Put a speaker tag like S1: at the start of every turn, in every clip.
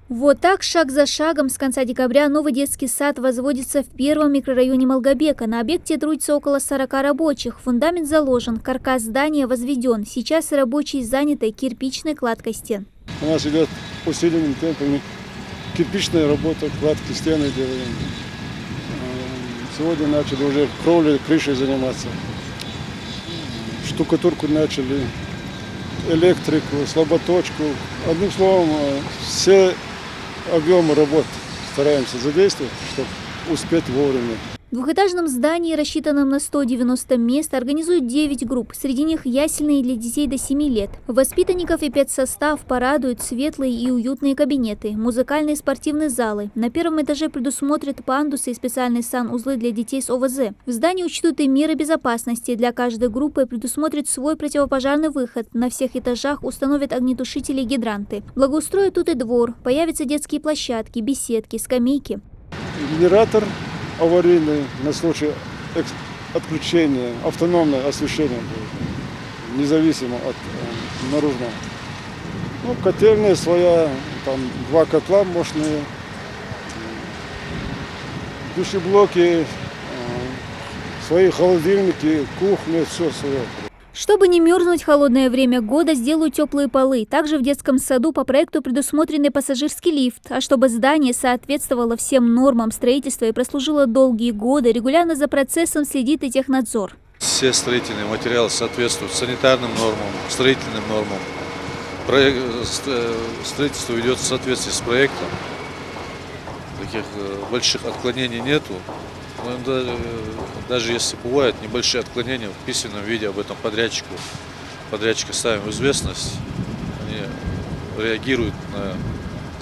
S1: Вот так, шаг за шагом, с конца декабря новый детский сад возводится в первом микрорайоне Малгобека. На объекте трудится около 40 рабочих. Фундамент заложен, каркас здания возведен. Сейчас рабочие заняты кирпичной кладкой стен.
S2: У нас идет усиленными темпами кирпичная работа, кладки стены делаем. Сегодня начали уже кровлей, крышей заниматься. Штукатурку начали, электрику, слаботочку. Одним словом, все объемы работ стараемся задействовать, чтобы успеть вовремя.
S1: В двухэтажном здании, рассчитанном на 190 мест, организуют 9 групп. Среди них ясельные для детей до 7 лет. Воспитанников и педсостав порадуют светлые и уютные кабинеты, музыкальные и спортивные залы. На первом этаже предусмотрят пандусы и специальные санузлы для детей с ОВЗ. В здании учтут и меры безопасности. Для каждой группы предусмотрят свой противопожарный выход. На всех этажах установят огнетушители и гидранты. Благоустроят тут и двор. Появятся детские площадки, беседки, скамейки.
S2: Генератор аварийный на случай отключения, автономное освещение будет, независимо от наружного. Котельная своя, там 2 котла мощные, душеблоки, свои холодильники, кухня, все свое.
S1: Чтобы не мерзнуть в холодное время года, сделают теплые полы. Также в детском саду по проекту предусмотрен пассажирский лифт. А чтобы здание соответствовало всем нормам строительства и прослужило долгие годы, регулярно за процессом следит и технадзор.
S3: Все строительные материалы соответствуют санитарным нормам, строительным нормам. Строительство ведется в соответствии с проектом. Таких больших отклонений нету. Но даже если бывают небольшие отклонения, в письменном виде об этом подрядчика ставим в известность, они реагируют на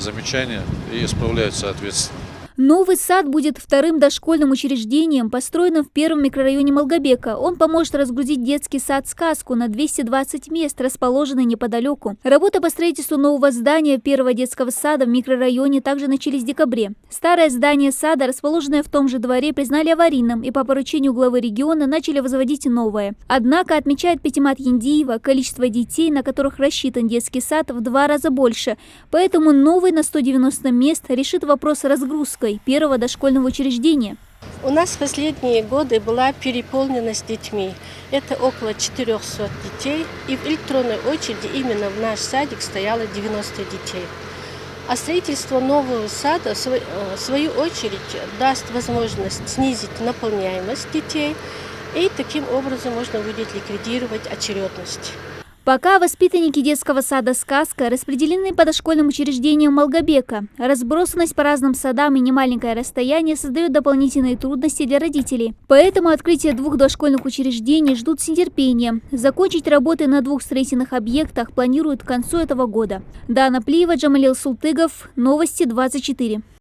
S3: замечания и исправляют соответственно.
S1: Новый сад будет вторым дошкольным учреждением, построенным в первом микрорайоне Малгобека. Он поможет разгрузить детский сад «Сказку» на 220 мест, расположенный неподалеку. Работа по строительству нового здания первого детского сада в микрорайоне также начались в декабре. Старое здание сада, расположенное в том же дворе, признали аварийным и по поручению главы региона начали возводить новое. Однако, отмечает Петимат Яндиева, количество детей, на которых рассчитан детский сад, в 2 раза больше. Поэтому новый на 190 мест решит вопрос разгрузки первого дошкольного учреждения.
S4: У нас в последние годы была переполненность детьми. Это около 400 детей. И в электронной очереди именно в наш садик стояло 90 детей. А строительство нового сада, в свою очередь, даст возможность снизить наполняемость детей. И таким образом можно будет ликвидировать очередность.
S1: Пока воспитанники детского сада «Сказка» распределены по дошкольным учреждениям Малгобека. Разбросанность по разным садам и немаленькое расстояние создает дополнительные трудности для родителей. Поэтому открытие 2 дошкольных учреждений ждут с нетерпением. Закончить работы на 2 строительных объектах планируют к концу этого года. Дана Плиева, Джамалил Султыгов, Новости 24.